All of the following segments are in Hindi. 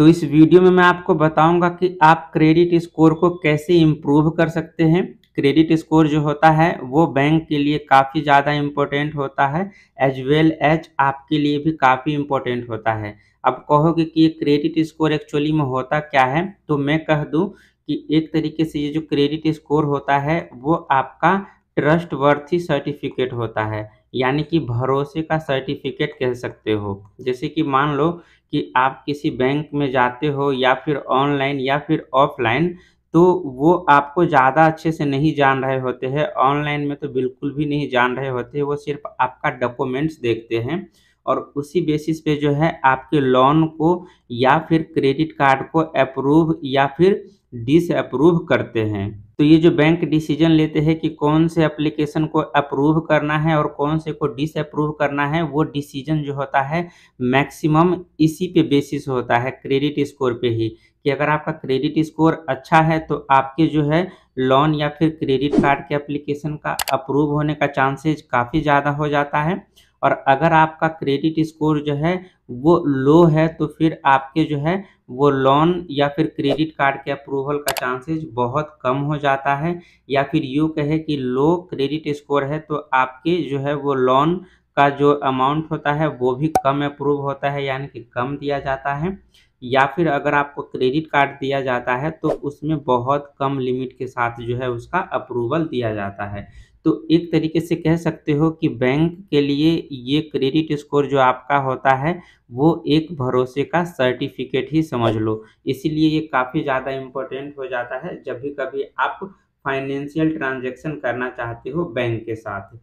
तो इस वीडियो में मैं आपको बताऊंगा कि आप क्रेडिट स्कोर को कैसे इम्प्रूव कर सकते हैं। क्रेडिट स्कोर जो होता है वो बैंक के लिए काफ़ी ज़्यादा इम्पोर्टेंट होता है, एज वेल एज आपके लिए भी काफ़ी इम्पोर्टेंट होता है। अब कहोगे कि ये क्रेडिट स्कोर एक्चुअली में होता क्या है, तो मैं कह दूं कि एक तरीके से ये जो क्रेडिट स्कोर होता है वो आपका ट्रस्ट वर्थी सर्टिफिकेट होता है, यानी कि भरोसे का सर्टिफिकेट कह सकते हो। जैसे कि मान लो कि आप किसी बैंक में जाते हो या फिर ऑनलाइन या फिर ऑफलाइन, तो वो आपको ज़्यादा अच्छे से नहीं जान रहे होते हैं। ऑनलाइन में तो बिल्कुल भी नहीं जान रहे होते, वो सिर्फ आपका डॉक्यूमेंट्स देखते हैं और उसी बेसिस पे जो है आपके लोन को या फिर क्रेडिट कार्ड को अप्रूव या फिर डिसअप्रूव करते हैं। तो ये जो बैंक डिसीजन लेते हैं कि कौन से एप्लीकेशन को अप्रूव करना है और कौन से को डिसअप्रूव करना है, वो डिसीजन जो होता है मैक्सिमम इसी पे बेसिस होता है, क्रेडिट स्कोर पे ही। कि अगर आपका क्रेडिट स्कोर अच्छा है तो आपके जो है लोन या फिर क्रेडिट कार्ड के एप्लीकेशन का अप्रूव होने का चांसेस काफ़ी ज़्यादा हो जाता है। और अगर आपका क्रेडिट स्कोर जो है वो लो है तो फिर आपके जो है वो लोन या फिर क्रेडिट कार्ड के अप्रूवल का चांसेस बहुत कम हो जाता है। या फिर यूँ कहे कि लो क्रेडिट स्कोर है तो आपके जो है वो लोन का जो अमाउंट होता है वो भी कम अप्रूव होता है, यानी कि कम दिया जाता है। या फिर अगर आपको क्रेडिट कार्ड दिया जाता है तो उसमें बहुत कम लिमिट के साथ जो है उसका अप्रूवल दिया जाता है। तो एक तरीके से कह सकते हो कि बैंक के लिए ये क्रेडिट स्कोर जो आपका होता है वो एक भरोसे का सर्टिफिकेट ही समझ लो। इसीलिए ये काफ़ी ज़्यादा इम्पोर्टेंट हो जाता है जब भी कभी आप फाइनेंशियल ट्रांजैक्शन करना चाहते हो बैंक के साथ।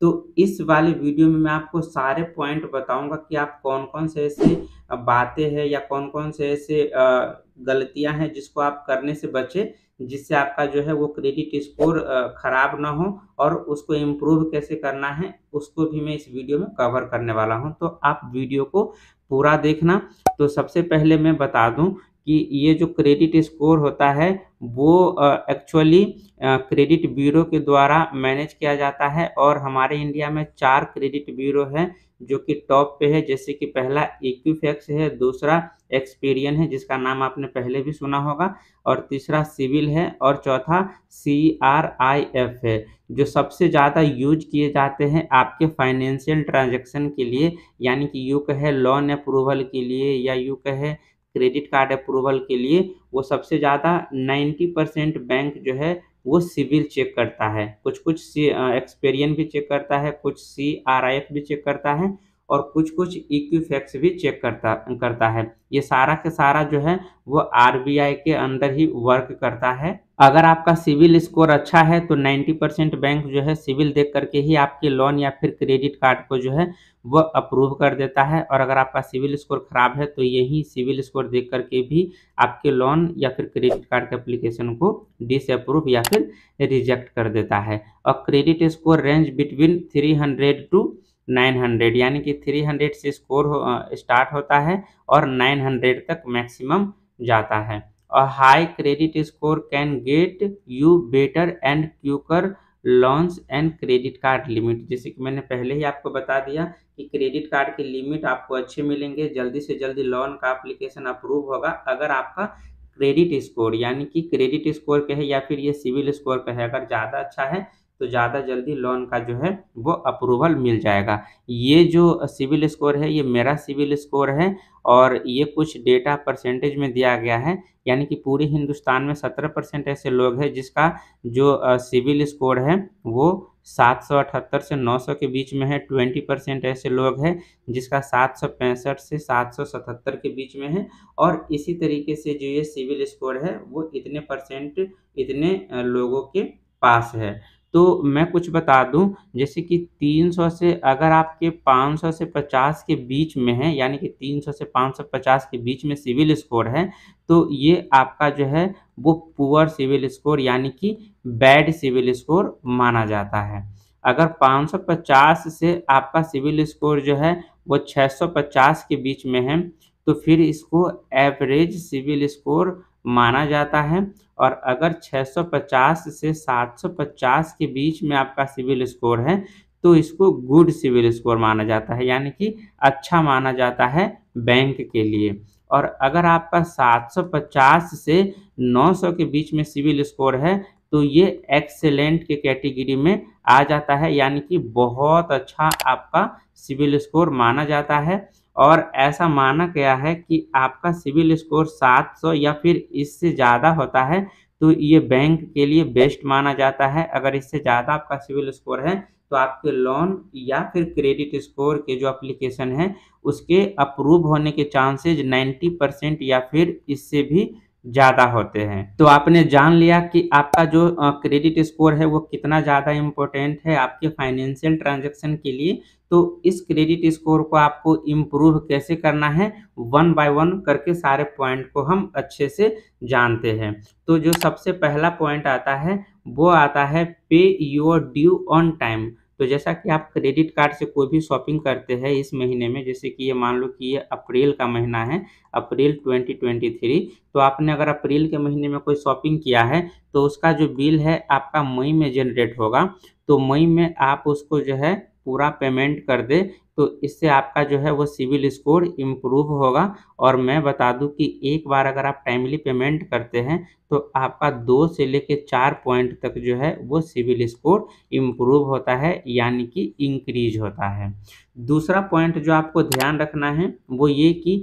तो इस वाले वीडियो में मैं आपको सारे पॉइंट बताऊंगा कि आप कौन-कौन से ऐसे बातें हैं या कौन-कौन से ऐसे गलतियां हैं जिसको आप करने से बचें, जिससे आपका जो है वो क्रेडिट स्कोर खराब ना हो, और उसको इम्प्रूव कैसे करना है उसको भी मैं इस वीडियो में कवर करने वाला हूं। तो आप वीडियो को पूरा देखना। तो सबसे पहले मैं बता दूं कि ये जो क्रेडिट स्कोर होता है वो एक्चुअली क्रेडिट ब्यूरो के द्वारा मैनेज किया जाता है, और हमारे इंडिया में 4 क्रेडिट ब्यूरो हैं जो कि टॉप पे है। जैसे कि पहला इक्विफैक्स है, दूसरा एक्सपीरियन है जिसका नाम आपने पहले भी सुना होगा, और तीसरा सिविल है, और चौथा CRIF है। जो सबसे ज़्यादा यूज किए जाते हैं आपके फाइनेंशियल ट्रांजैक्शन के लिए, यानी कि यूँ कहे लोन अप्रूवल के लिए या यूँ कहे क्रेडिट कार्ड अप्रूवल के लिए, वो सबसे ज़्यादा 90% बैंक जो है वो सिविल चेक करता है। कुछ-कुछ एक्सपेरियन भी चेक करता है, कुछ CRIF भी चेक करता है, और कुछ-कुछ इक्विफैक्स भी चेक करता करता है। ये सारा का सारा जो है वो RBI के अंदर ही वर्क करता है। अगर आपका सिविल स्कोर अच्छा है तो 90% बैंक जो है सिविल देख करके ही आपके लोन या फिर क्रेडिट कार्ड को जो है वो अप्रूव कर देता है, और अगर आपका सिविल स्कोर खराब है तो यही सिविल स्कोर देख करके भी आपके लोन या फिर क्रेडिट कार्ड के एप्लीकेशन को डिसअप्रूव या फिर रिजेक्ट कर देता है। और credit score range between 300 to 900, यानी कि 300 से स्कोर स्टार्ट होता है और 900 तक मैक्सिमम जाता है। और high credit score can get you better and quicker loans and credit card limit. जैसे कि मैंने पहले ही आपको बता दिया कि क्रेडिट कार्ड के लिमिट आपको अच्छे मिलेंगे, जल्दी से जल्दी लोन का एप्लीकेशन अप्रूव होगा अगर आपका क्रेडिट स्कोर, यानी कि क्रेडिट स्कोर पे है या फिर ये सिविल स्कोर पे है, अगर ज़्यादा अच्छा है तो ज़्यादा जल्दी लोन का जो है वो अप्रूवल मिल जाएगा। ये जो सिविल स्कोर है ये मेरा सिविल स्कोर है, और ये कुछ डेटा परसेंटेज में दिया गया है, यानी कि पूरे हिंदुस्तान में 17% ऐसे लोग हैं जिसका जो सिविल स्कोर है वो 778 से 900 के बीच में है। 20% ऐसे लोग हैं जिसका 765 से 777 के बीच में है, और इसी तरीके से जो ये सिविल स्कोर है वो इतने परसेंट इतने लोगों के पास है। तो मैं कुछ बता दूं, जैसे कि 300 से अगर आपके 500 से 50 के बीच में है, यानी कि 300 से 550 के बीच में सिविल स्कोर है, तो ये आपका जो है वो पुअर सिविल स्कोर यानी कि बैड सिविल स्कोर माना जाता है। अगर 550 से आपका सिविल स्कोर जो है वो 650 के बीच में है तो फिर इसको एवरेज सिविल स्कोर माना जाता है। और अगर 650 से 750 के बीच में आपका सिविल स्कोर है तो इसको गुड सिविल स्कोर माना जाता है, यानी कि अच्छा माना जाता है बैंक के लिए। और अगर आपका 750 से 900 के बीच में सिविल स्कोर है तो ये एक्सेलेंट के कैटेगरी में आ जाता है, यानी कि बहुत अच्छा आपका सिविल स्कोर माना जाता है। और ऐसा माना गया है कि आपका सिविल स्कोर 700 या फिर इससे ज़्यादा होता है तो ये बैंक के लिए बेस्ट माना जाता है। अगर इससे ज़्यादा आपका सिविल स्कोर है तो आपके लोन या फिर क्रेडिट स्कोर के जो एप्लीकेशन है उसके अप्रूव होने के चांसेज 90% या फिर इससे भी ज़्यादा होते हैं। तो आपने जान लिया कि आपका जो क्रेडिट स्कोर है वो कितना ज़्यादा इम्पोर्टेंट है आपके फाइनेंशियल ट्रांजैक्शन के लिए। तो इस क्रेडिट स्कोर को आपको इम्प्रूव कैसे करना है, वन बाय वन करके सारे पॉइंट को हम अच्छे से जानते हैं। तो जो सबसे पहला पॉइंट आता है वो आता है पे योर ड्यू ऑन टाइम। तो जैसा कि आप क्रेडिट कार्ड से कोई भी शॉपिंग करते हैं इस महीने में, जैसे कि ये मान लो कि ये अप्रैल का महीना है, अप्रैल 2023, तो आपने अगर अप्रैल के महीने में कोई शॉपिंग किया है तो उसका जो बिल है आपका मई में जनरेट होगा। तो मई में आप उसको जो है पूरा पेमेंट कर दे तो इससे आपका जो है वो सिविल स्कोर इम्प्रूव होगा। और मैं बता दूं कि एक बार अगर आप टाइमली पेमेंट करते हैं तो आपका 2 से लेके 4 पॉइंट तक जो है वो सिविल स्कोर इम्प्रूव होता है, यानी कि इंक्रीज होता है। दूसरा पॉइंट जो आपको ध्यान रखना है वो ये कि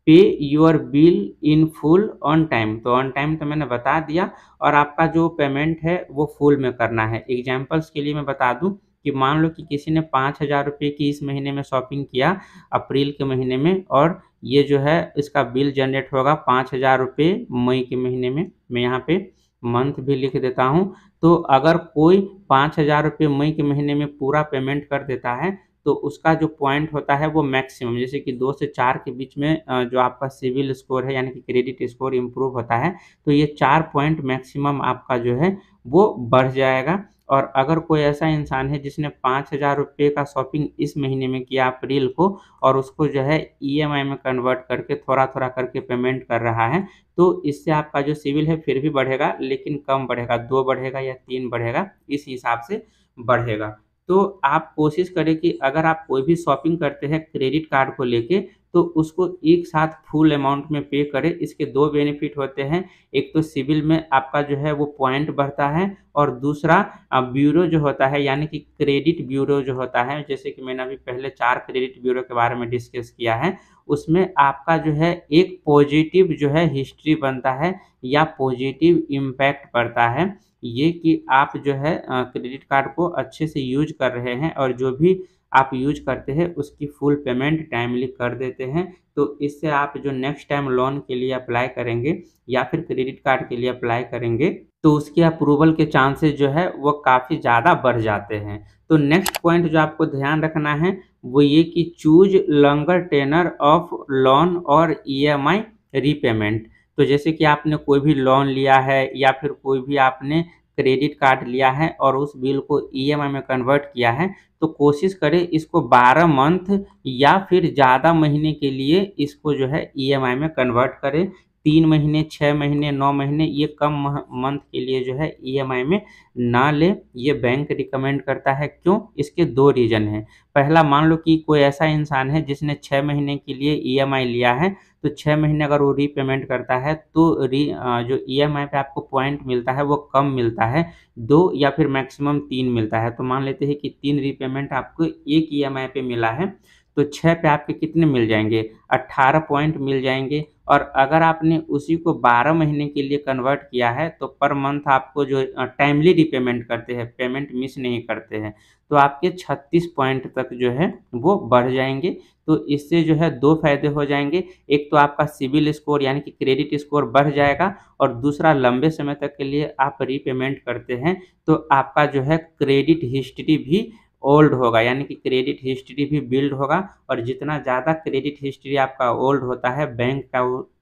पे your bill in full on time. तो ऑन टाइम तो मैंने बता दिया, और आपका जो पेमेंट है वो फुल में करना है। एग्जाम्पल्स के लिए मैं बता दूं कि मान लो कि किसी ने 5,000 रुपये की इस महीने में शॉपिंग किया अप्रैल के महीने में, और ये जो है इसका बिल जनरेट होगा 5,000 रुपये मई के महीने में। मैं यहाँ पे मंथ भी लिख देता हूँ। तो अगर कोई 5,000 रुपये मई के महीने में पूरा पेमेंट कर देता है तो उसका जो पॉइंट होता है वो मैक्सिमम, जैसे कि 2 से 4 के बीच में जो आपका सिविल स्कोर है यानी कि क्रेडिट स्कोर इम्प्रूव होता है, तो ये 4 पॉइंट मैक्सिमम आपका जो है वो बढ़ जाएगा। और अगर कोई ऐसा इंसान है जिसने 5,000 रुपये का शॉपिंग इस महीने में किया अप्रैल को, और उसको जो है ईएमआई में कन्वर्ट करके थोड़ा-थोड़ा करके पेमेंट कर रहा है, तो इससे आपका जो सिविल है फिर भी बढ़ेगा, लेकिन कम बढ़ेगा, 2 बढ़ेगा या 3 बढ़ेगा, इस हिसाब से बढ़ेगा। तो आप कोशिश करें कि अगर आप कोई भी शॉपिंग करते हैं क्रेडिट कार्ड को लेके तो उसको एक साथ फुल अमाउंट में पे करें। इसके 2 बेनिफिट होते हैं, एक तो सिविल में आपका जो है वो पॉइंट बढ़ता है, और दूसरा ब्यूरो जो होता है यानी कि क्रेडिट ब्यूरो जो होता है, जैसे कि मैंने अभी पहले 4 क्रेडिट ब्यूरो के बारे में डिस्कस किया है, उसमें आपका जो है एक पॉजिटिव जो है हिस्ट्री बनता है या पॉजिटिव इम्पैक्ट पड़ता है, ये कि आप जो है क्रेडिट कार्ड को अच्छे से यूज कर रहे हैं और जो भी आप यूज करते हैं उसकी फुल पेमेंट टाइमली कर देते हैं। तो इससे आप जो नेक्स्ट टाइम लोन के लिए अप्लाई करेंगे या फिर क्रेडिट कार्ड के लिए अप्लाई करेंगे तो उसके अप्रूवल के चांसेस जो है वो काफ़ी ज़्यादा बढ़ जाते हैं। तो नेक्स्ट पॉइंट जो आपको ध्यान रखना है वो ये कि choose longer tenure of loan और ईएमआई रीपेमेंट। तो जैसे कि आपने कोई भी लोन लिया है या फिर कोई भी आपने क्रेडिट कार्ड लिया है और उस बिल को ईएमआई में कन्वर्ट किया है, तो कोशिश करें इसको 12 मंथ या फिर ज़्यादा महीने के लिए इसको जो है ईएमआई में कन्वर्ट करें। 3 महीने, 6 महीने, 9 महीने, ये कम मंथ के लिए जो है ईएमआई में ना लें, ये बैंक रिकमेंड करता है। क्यों? इसके 2 रीज़न हैं। पहला, मान लो कि कोई ऐसा इंसान है जिसने 6 महीने के लिए ईएमआई लिया है, तो 6 महीने अगर वो रीपेमेंट करता है तो जो ईएमआई पे आपको पॉइंट मिलता है वो कम मिलता है, 2 या फिर मैक्सिमम 3 मिलता है। तो मान लेते हैं कि 3 रीपेमेंट आपको एक ईएमआई पे मिला है, तो 6 पे आपके कितने मिल जाएँगे? 18 पॉइंट मिल जाएँगे। और अगर आपने उसी को 12 महीने के लिए कन्वर्ट किया है तो पर मंथ आपको जो टाइमली रीपेमेंट करते हैं, पेमेंट मिस नहीं करते हैं, तो आपके 36 पॉइंट तक जो है वो बढ़ जाएँगे। तो इससे जो है 2 फ़ायदे हो जाएँगे, एक तो आपका सिबिल स्कोर यानी कि क्रेडिट स्कोर बढ़ जाएगा, और दूसरा लंबे समय तक के लिए आप रीपेमेंट करते हैं तो आपका जो है क्रेडिट हिस्ट्री भी ओल्ड होगा, यानी कि क्रेडिट हिस्ट्री भी बिल्ड होगा। और जितना ज़्यादा क्रेडिट हिस्ट्री आपका ओल्ड होता है, बैंक का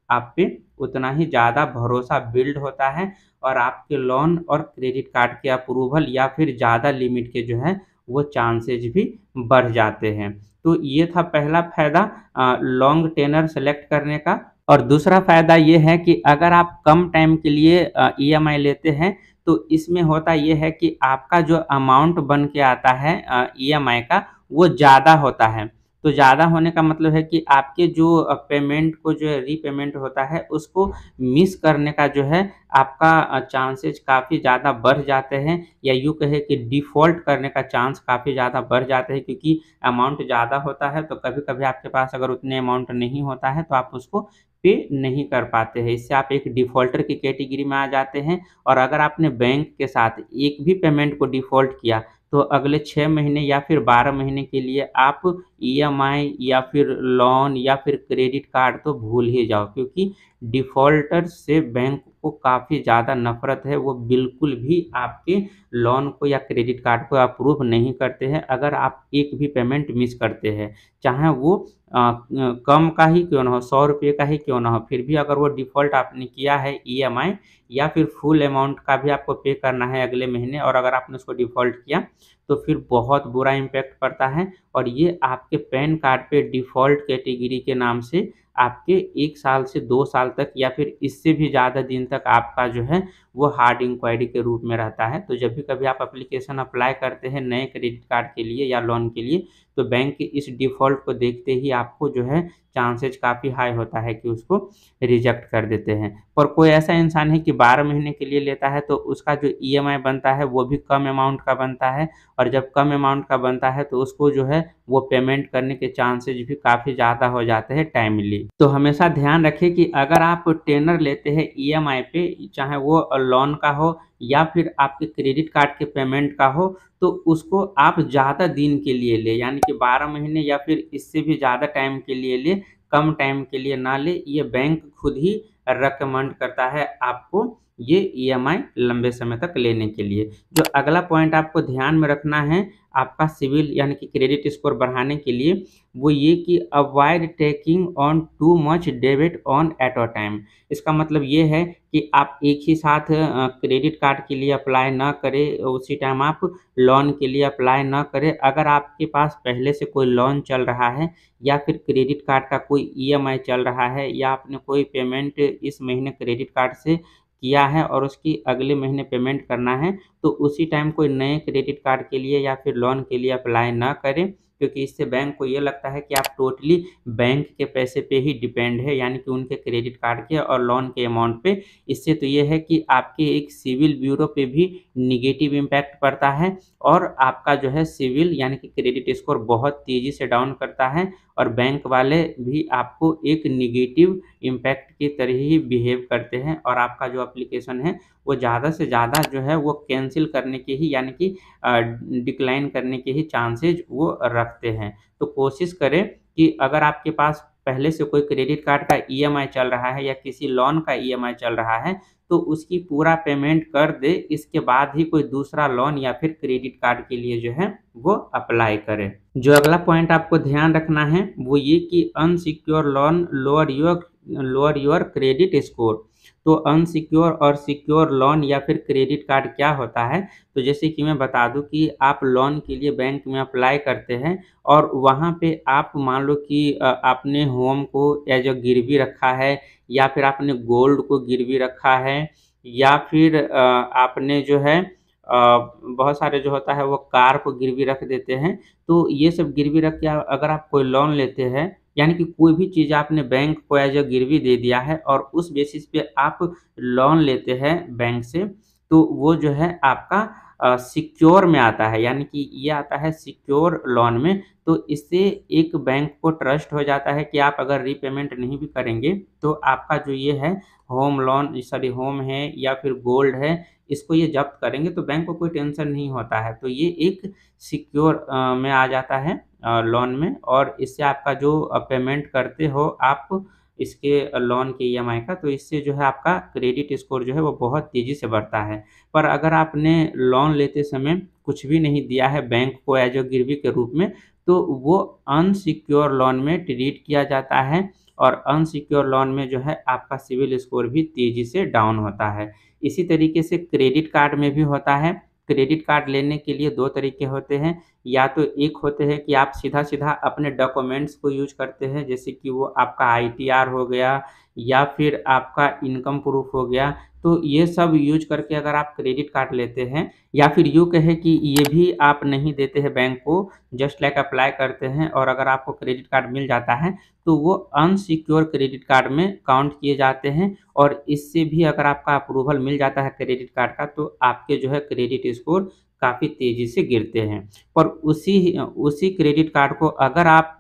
आप पे उतना ही ज़्यादा भरोसा बिल्ड होता है, और आपके लोन और क्रेडिट कार्ड के अप्रूवल या फिर ज़्यादा लिमिट के जो है वो चांसेज भी बढ़ जाते हैं। तो ये था पहला फ़ायदा लॉन्ग टेनर सेलेक्ट करने का। और दूसरा फ़ायदा ये है कि अगर आप कम टाइम के लिए ईएमआई लेते हैं तो इसमें होता ये है कि आपका जो अमाउंट बन के आता है ईएमआई का वो ज़्यादा होता है। तो ज़्यादा होने का मतलब है कि आपके जो पेमेंट को जो है रीपेमेंट होता है उसको मिस करने का जो है आपका चांसेज़ काफ़ी ज़्यादा बढ़ जाते हैं, या यूँ कहें कि डिफ़ॉल्ट करने का चांस काफ़ी ज़्यादा बढ़ जाते हैं, क्योंकि अमाउंट ज़्यादा होता है तो कभी-कभी आपके पास अगर उतने अमाउंट नहीं होता है तो आप उसको पे नहीं कर पाते हैं। इससे आप एक डिफ़ॉल्टर की कैटेगरी में आ जाते हैं, और अगर आपने बैंक के साथ एक भी पेमेंट को डिफ़ॉल्ट किया तो अगले 6 महीने या फिर 12 महीने के लिए आप ईएमआई या फिर लोन या फिर क्रेडिट कार्ड तो भूल ही जाओ, क्योंकि डिफ़ॉल्टर से बैंक को काफ़ी ज़्यादा नफ़रत है। वो बिल्कुल भी आपके लोन को या क्रेडिट कार्ड को अप्रूव नहीं करते हैं अगर आप एक भी पेमेंट मिस करते हैं। चाहे वो कम का ही क्यों ना हो, ₹100 का ही क्यों ना हो, फिर भी अगर वो डिफ़ॉल्ट आपने किया है ईएमआई या फिर फुल अमाउंट का भी आपको पे करना है अगले महीने, और अगर आपने उसको डिफ़ॉल्ट किया, तो फिर बहुत बुरा इम्पैक्ट पड़ता है, और ये आपके पैन कार्ड पे डिफ़ॉल्ट कैटेगरी के नाम से आपके 1 साल से 2 साल तक या फिर इससे भी ज़्यादा दिन तक आपका जो है वो हार्ड इंक्वायरी के रूप में रहता है। तो जब भी कभी आप एप्लीकेशन अप्लाई करते हैं नए क्रेडिट कार्ड के लिए या लोन के लिए, तो बैंक के इस डिफ़ॉल्ट को देखते ही आपको जो है चांसेज़ काफ़ी हाई होता है कि उसको रिजेक्ट कर देते हैं। पर कोई ऐसा इंसान है कि 12 महीने के लिए लेता है तो उसका जो ईएमआई बनता है वो भी कम अमाउंट का बनता है, और जब कम अमाउंट का बनता है तो उसको जो है वो पेमेंट करने के चांसेज़ भी काफ़ी ज़्यादा हो जाते हैं टाइमली। तो हमेशा ध्यान रखें कि अगर आप टेनर लेते हैं ईएमआई पे, चाहे वो लोन का हो या फिर आपके क्रेडिट कार्ड के पेमेंट का हो, तो उसको आप ज़्यादा दिन के लिए लें, यानी कि 12 महीने या फिर इससे भी ज़्यादा टाइम के लिए लें, कम टाइम के लिए ना लें। ये बैंक खुद ही रिकमेंड करता है आपको ये ईएमआई लंबे समय तक लेने के लिए। जो अगला पॉइंट आपको ध्यान में रखना है आपका सिविल यानी कि क्रेडिट स्कोर बढ़ाने के लिए, वो ये कि avoid taking on too much डेब्ट ऑन एट अ टाइम। इसका मतलब ये है कि आप एक ही साथ क्रेडिट कार्ड के लिए अप्लाई ना करें, उसी टाइम आप लोन के लिए अप्लाई ना करें। अगर आपके पास पहले से कोई लोन चल रहा है या फिर क्रेडिट कार्ड का कोई ईएमआई चल रहा है, या आपने कोई पेमेंट इस महीने क्रेडिट कार्ड से किया है और उसकी अगले महीने पेमेंट करना है, तो उसी टाइम कोई नए क्रेडिट कार्ड के लिए या फिर लोन के लिए अप्लाई ना करें, क्योंकि इससे बैंक को ये लगता है कि आप टोटली बैंक के पैसे पे ही डिपेंड है, यानी कि उनके क्रेडिट कार्ड के और लोन के अमाउंट पे। इससे तो ये है कि आपके एक सिविल ब्यूरो पे भी नेगेटिव इम्पैक्ट पड़ता है, और आपका जो है सिविल यानी कि क्रेडिट स्कोर बहुत तेज़ी से डाउन करता है, और बैंक वाले भी आपको एक नेगेटिव इम्पैक्ट की तरह ही बिहेव करते हैं, और आपका जो एप्लीकेशन है वो ज़्यादा से ज़्यादा जो है वो कैंसल करने के ही यानी कि डिक्लाइन करने के ही चांसेज़ वो रखते हैं। तो कोशिश करें कि अगर आपके पास पहले से कोई क्रेडिट कार्ड का ईएमआई चल रहा है या किसी लोन का ईएमआई चल रहा है, तो उसकी पूरा पेमेंट कर दें, इसके बाद ही कोई दूसरा लोन या फिर क्रेडिट कार्ड के लिए जो है वो अप्लाई करें। जो अगला पॉइंट आपको ध्यान रखना है वो ये कि unsecure loan lower your credit score. तो अनसिक्योर और सिक्योर लोन या फिर क्रेडिट कार्ड क्या होता है? तो जैसे कि मैं बता दूँ कि आप लोन के लिए बैंक में अप्लाई करते हैं, और वहाँ पे आप मान लो कि आपने होम को एज़ अ गिरवी रखा है, या फिर आपने गोल्ड को गिरवी रखा है, या फिर आपने जो है बहुत सारे जो होता है वो कार को गिरवी रख देते हैं। तो ये सब गिरवी रख के अगर आप कोई लोन लेते हैं, यानी कि कोई भी चीज़ आपने बैंक को एज़ अ गिरवी दे दिया है और उस बेसिस पे आप लोन लेते हैं बैंक से, तो वो जो है आपका सिक्योर में आता है, यानी कि ये आता है सिक्योर लोन में। तो इससे एक बैंक को ट्रस्ट हो जाता है कि आप अगर रीपेमेंट नहीं भी करेंगे, तो आपका जो ये है होम लोन सॉरी होम है या फिर गोल्ड है, इसको ये ज़ब्त करेंगे, तो बैंक को कोई टेंशन नहीं होता है। तो ये एक सिक्योर में आ जाता है लोन में, और इससे आपका जो पेमेंट करते हो आप इसके लोन के ईएमआई का, तो इससे जो है आपका क्रेडिट स्कोर जो है वो बहुत तेज़ी से बढ़ता है। पर अगर आपने लोन लेते समय कुछ भी नहीं दिया है बैंक को एज़ अ गिरवी के रूप में, तो वो अनसिक्योर लोन में ट्रीट किया जाता है, और अनसिक्योर लोन में जो है आपका सिविल स्कोर भी तेज़ी से डाउन होता है। इसी तरीके से क्रेडिट कार्ड में भी होता है। क्रेडिट कार्ड लेने के लिए 2 तरीके होते हैं, या तो एक होते हैं कि आप सीधा-सीधा अपने डॉक्यूमेंट्स को यूज़ करते हैं, जैसे कि वो आपका आईटीआर हो गया, या फिर आपका इनकम प्रूफ हो गया। तो ये सब यूज़ करके अगर आप क्रेडिट कार्ड लेते हैं या फिर यूँ कहें कि ये भी आप नहीं देते हैं बैंक को, जस्ट लाइक अप्लाई करते हैं और अगर आपको क्रेडिट कार्ड मिल जाता है, तो वो अनसिक्योर क्रेडिट कार्ड में काउंट किए जाते हैं और इससे भी अगर आपका अप्रूवल मिल जाता है क्रेडिट कार्ड का, तो आपके जो है क्रेडिट स्कोर काफ़ी तेज़ी से गिरते हैं। पर उसी क्रेडिट कार्ड को अगर आप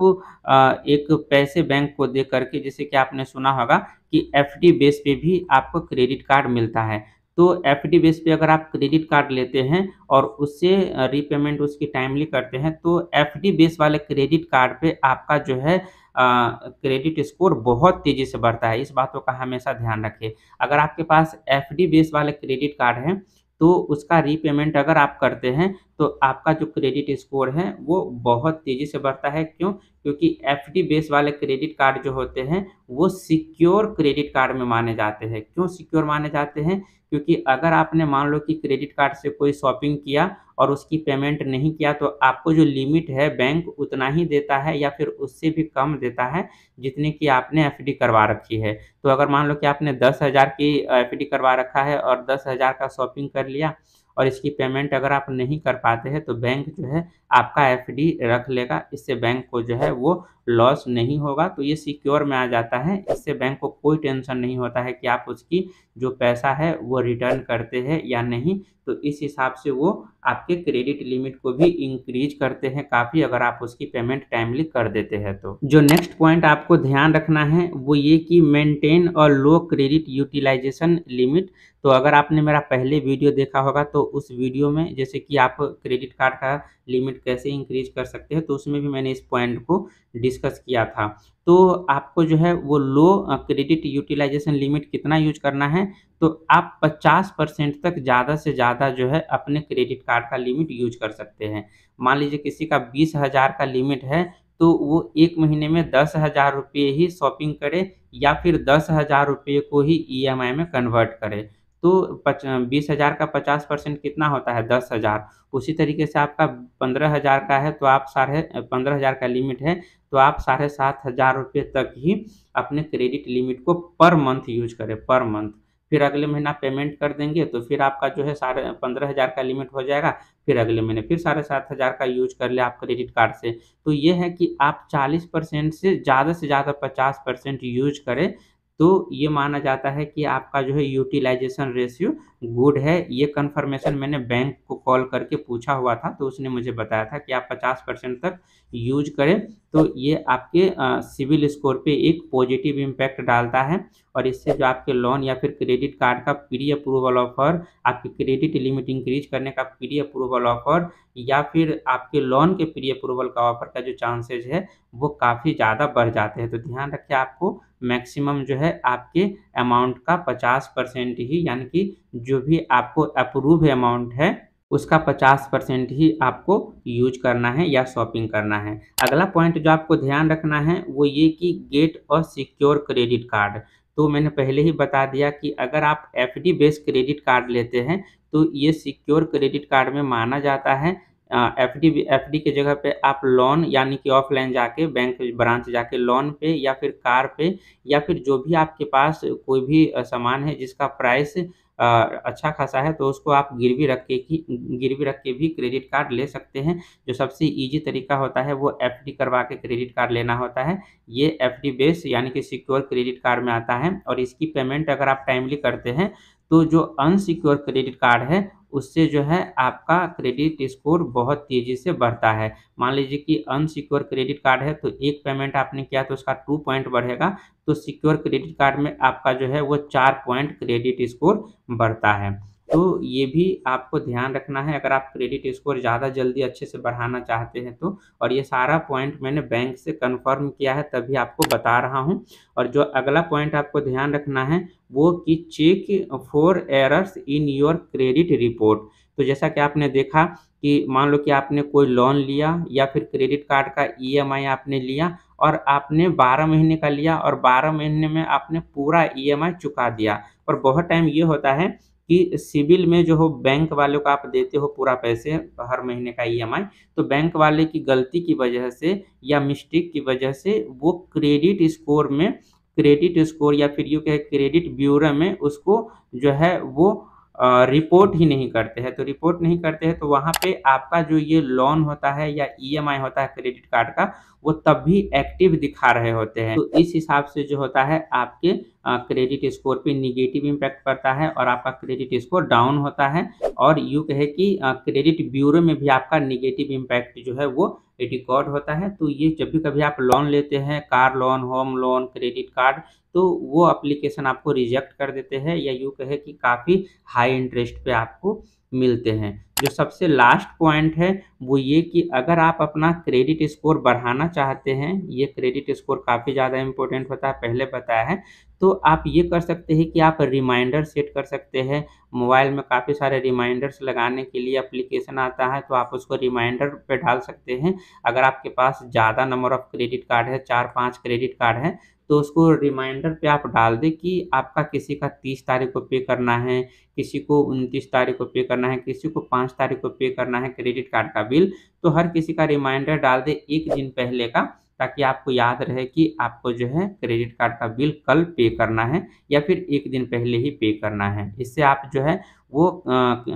एक पैसे बैंक को दे करके, जैसे कि आपने सुना होगा कि एफडी बेस पे भी आपको क्रेडिट कार्ड मिलता है। तो एफडी बेस पे अगर आप क्रेडिट कार्ड लेते हैं और उससे रीपेमेंट उसकी टाइमली करते हैं, तो एफडी बेस वाले क्रेडिट कार्ड पे आपका जो है क्रेडिट स्कोर बहुत तेज़ी से बढ़ता है। इस बातों का हमेशा ध्यान रखें। अगर आपके पास एफडी बेस वाले क्रेडिट कार्ड हैं, तो उसका रीपेमेंट अगर आप करते हैं, तो आपका जो क्रेडिट स्कोर है, वो बहुत तेज़ी से बढ़ता है। क्यों? क्योंकि एफडी बेस वाले क्रेडिट कार्ड जो होते हैं, वो सिक्योर क्रेडिट कार्ड में माने जाते हैं। क्यों सिक्योर माने जाते हैं? क्योंकि अगर आपने मान लो कि क्रेडिट कार्ड से कोई शॉपिंग किया और उसकी पेमेंट नहीं किया, तो आपको जो लिमिट है बैंक उतना ही देता है या फिर उससे भी कम देता है, जितने की आपने एफडी करवा रखी है। तो अगर मान लो कि आपने 10,000 की एफडी करवा रखा है और 10,000 का शॉपिंग कर लिया और इसकी पेमेंट अगर आप नहीं कर पाते हैं, तो बैंक जो है आपका एफडी रख लेगा। इससे बैंक को जो है वो लॉस नहीं होगा, तो ये सिक्योर में आ जाता है। इससे बैंक को कोई टेंशन नहीं होता है कि आप उसकी जो पैसा है वो रिटर्न करते हैं या नहीं। तो इस हिसाब से वो आपके क्रेडिट लिमिट को भी इंक्रीज करते हैं काफ़ी, अगर आप उसकी पेमेंट टाइमली कर देते हैं तो। जो नेक्स्ट पॉइंट आपको ध्यान रखना है वो ये कि maintain a low credit utilisation limit. तो अगर आपने मेरा पहले वीडियो देखा होगा, तो उस वीडियो में जैसे कि आप क्रेडिट कार्ड का लिमिट कैसे इंक्रीज कर सकते हैं, तो उसमें भी मैंने इस पॉइंट को डिस्कस किया था। तो आपको जो है वो लो क्रेडिट यूटिलाइजेशन लिमिट कितना यूज़ करना है, तो आप 50% तक ज़्यादा से ज़्यादा जो है अपने क्रेडिट कार्ड का लिमिट यूज़ कर सकते हैं। मान लीजिए किसी का 20,000 का लिमिट है, तो वो 1 महीने में 10,000 रुपये ही शॉपिंग करे या फिर 10,000 रुपये को ही ईएमआई में कन्वर्ट करे। तो 20,000 का 50% कितना होता है? 10,000। उसी तरीके से आपका 15,000 का है, तो आप 15,000 का लिमिट है, तो आप 7,500 रुपये तक ही अपने क्रेडिट लिमिट को पर मंथ यूज़ करें, पर मंथ। फिर अगले महीना पेमेंट कर देंगे, तो फिर आपका जो है साढ़े 15,000 का लिमिट हो जाएगा। फिर अगले महीने फिर 7,500 का यूज़ कर लें आप क्रेडिट कार्ड से। तो ये है कि आप 40% से ज़्यादा 50% यूज़ करें, तो ये माना जाता है कि आपका जो है यूटिलाइज़ेशन रेशियो गुड है। ये कन्फर्मेशन मैंने बैंक को कॉल करके पूछा हुआ था, तो उसने मुझे बताया था कि आप 50% तक यूज़ करें, तो ये आपके सिबिल स्कोर पे एक पॉजिटिव इम्पैक्ट डालता है और इससे जो आपके लोन या फिर क्रेडिट कार्ड का प्री अप्रूवल ऑफ़र, आपकी क्रेडिट लिमिट इंक्रीज़ करने का प्री अप्रूवल ऑफ़र या फिर आपके लोन के प्री अप्रूवल का ऑफ़र का जो चांसेज़ है, वो काफ़ी ज़्यादा बढ़ जाते हैं। तो ध्यान रखिए, आपको मैक्सिमम जो है आपके अमाउंट का 50% ही, यानी कि जो भी आपको अप्रूव अमाउंट है, उसका 50% ही आपको यूज़ करना है या शॉपिंग करना है। अगला पॉइंट जो आपको ध्यान रखना है वो ये कि get a secure credit card. तो मैंने पहले ही बता दिया कि अगर आप एफडी बेस्ड क्रेडिट कार्ड लेते हैं, तो ये सिक्योर क्रेडिट कार्ड में माना जाता है। एफडी की जगह पे आप लोन, यानी कि ऑफ़लाइन जाके बैंक ब्रांच जाके लोन पे या फिर कार पे या फिर जो भी आपके पास कोई भी सामान है जिसका प्राइस अच्छा खासा है, तो उसको आप गिरवी रख के भी क्रेडिट कार्ड ले सकते हैं। जो सबसे ईज़ी तरीका होता है वो एफडी करवा के क्रेडिट कार्ड लेना होता है। ये एफडी बेस यानी कि सिक्योर क्रेडिट कार्ड में आता है और इसकी पेमेंट अगर आप टाइमली करते हैं, तो जो अनसिक्योर क्रेडिट कार्ड है, उससे जो है आपका क्रेडिट स्कोर बहुत तेज़ी से बढ़ता है। मान लीजिए कि अनसिक्योर क्रेडिट कार्ड है, तो एक पेमेंट आपने किया तो उसका 2 पॉइंट बढ़ेगा, तो सिक्योर क्रेडिट कार्ड में आपका जो है वो 4 पॉइंट क्रेडिट स्कोर बढ़ता है। तो ये भी आपको ध्यान रखना है अगर आप क्रेडिट स्कोर ज़्यादा जल्दी अच्छे से बढ़ाना चाहते हैं तो। और ये सारा पॉइंट मैंने बैंक से कन्फर्म किया है, तभी आपको बता रहा हूँ। और जो अगला पॉइंट आपको ध्यान रखना है वो कि check for errors in your credit report. तो जैसा कि आपने देखा कि मान लो कि आपने कोई लोन लिया या फिर क्रेडिट कार्ड का ईएमआई आपने लिया और आपने 12 महीने का लिया और 12 महीने में आपने पूरा ईएमआई चुका दिया। और बहुत टाइम ये होता है कि सिबिल में जो हो बैंक वालों को आप देते हो पूरा पैसे हर महीने का ईएमआई, तो बैंक वाले की गलती की वजह से या मिस्टेक की वजह से वो क्रेडिट स्कोर में क्रेडिट स्कोर या फिर यूँ कहें क्रेडिट ब्यूरो में उसको जो है वो रिपोर्ट ही नहीं करते हैं। तो रिपोर्ट नहीं करते हैं तो वहाँ पे आपका जो ये लोन होता है या ईएमआई होता है क्रेडिट कार्ड का, वो तब भी एक्टिव दिखा रहे होते हैं। तो इस हिसाब से जो होता है आपके क्रेडिट स्कोर पे नेगेटिव इम्पैक्ट पड़ता है और आपका क्रेडिट स्कोर डाउन होता है और यूँ कहें कि क्रेडिट ब्यूरो में भी आपका नेगेटिव इम्पैक्ट जो है वो रिकॉर्ड होता है। तो ये जब भी कभी आप लोन लेते हैं, car loan, home loan, credit card, तो वो एप्लीकेशन आपको रिजेक्ट कर देते हैं या यूँ कहें कि काफ़ी हाई इंटरेस्ट पे आपको मिलते हैं। जो सबसे लास्ट पॉइंट है वो ये कि अगर आप अपना क्रेडिट स्कोर बढ़ाना चाहते हैं, ये क्रेडिट स्कोर काफ़ी ज़्यादा इम्पोर्टेंट होता है, पहले बताया है, तो आप ये कर सकते हैं कि आप रिमाइंडर सेट कर सकते हैं। मोबाइल में काफ़ी सारे रिमाइंडर्स लगाने के लिए एप्लीकेशन आता है, तो आप उसको रिमाइंडर पे डाल सकते हैं। अगर आपके पास ज़्यादा नंबर ऑफ क्रेडिट कार्ड है, 4-5 क्रेडिट कार्ड हैं, तो उसको रिमाइंडर पे आप डाल दें कि आपका किसी का 30 तारीख को पे करना है, किसी को 29 तारीख को पे करना है, किसी को 5 तारीख को पे करना है क्रेडिट कार्ड का बिल। तो हर किसी का रिमाइंडर डाल दें 1 दिन पहले का, ताकि आपको याद रहे कि आपको जो है क्रेडिट कार्ड का बिल कल पे करना है या फिर 1 दिन पहले ही पे करना है। इससे आप जो है वो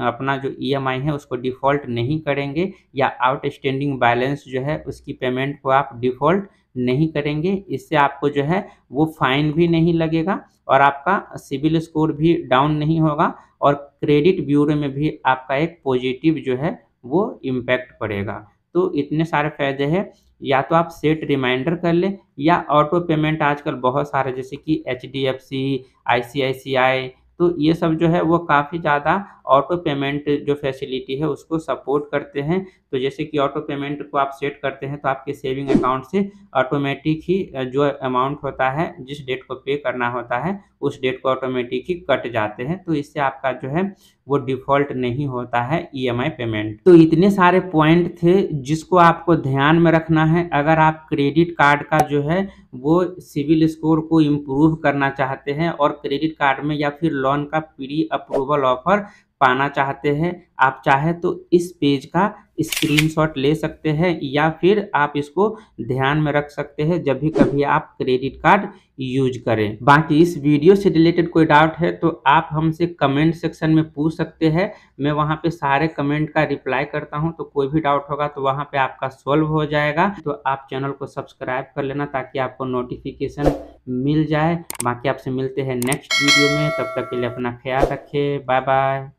अपना जो ईएमआई है उसको डिफ़ॉल्ट नहीं करेंगे या आउटस्टैंडिंग बैलेंस जो है उसकी पेमेंट को आप डिफ़ॉल्ट नहीं करेंगे। इससे आपको जो है वो फ़ाइन भी नहीं लगेगा और आपका सिबिल स्कोर भी डाउन नहीं होगा और क्रेडिट ब्यूरो में भी आपका एक पॉजिटिव जो है वो इम्पैक्ट पड़ेगा। तो इतने सारे फ़ायदे हैं, या तो आप सेट रिमाइंडर कर लें या ऑटो पेमेंट आजकल बहुत सारे जैसे कि एचडीएफसी, आईसीआईसीआई, तो ये सब जो है वो काफ़ी ज़्यादा ऑटो पेमेंट जो फैसिलिटी है उसको सपोर्ट करते हैं। तो जैसे कि ऑटो पेमेंट को आप सेट करते हैं तो आपके सेविंग अकाउंट से ऑटोमेटिक ही जो अमाउंट होता है, जिस डेट को पे करना होता है, उस डेट को ऑटोमेटिक ही कट जाते हैं। तो इससे आपका जो है वो डिफ़ॉल्ट नहीं होता है ईएमआई पेमेंट। तो इतने सारे पॉइंट थे जिसको आपको ध्यान में रखना है अगर आप क्रेडिट कार्ड का जो है वो सिबिल स्कोर को इम्प्रूव करना चाहते हैं और क्रेडिट कार्ड में या फिर लोन का प्री अप्रूवल ऑफ़र पाना चाहते हैं। आप चाहें तो इस पेज का स्क्रीनशॉट ले सकते हैं या फिर आप इसको ध्यान में रख सकते हैं जब भी कभी आप क्रेडिट कार्ड यूज करें। बाकी इस वीडियो से रिलेटेड कोई डाउट है तो आप हमसे कमेंट सेक्शन में पूछ सकते हैं। मैं वहाँ पे सारे कमेंट का रिप्लाई करता हूँ, तो कोई भी डाउट होगा तो वहाँ पे आपका सॉल्व हो जाएगा। तो आप चैनल को सब्सक्राइब कर लेना ताकि आपको नोटिफिकेशन मिल जाए। बाकी आपसे मिलते हैं नेक्स्ट वीडियो में, तब तक के लिए अपना ख्याल रखें। Bye bye.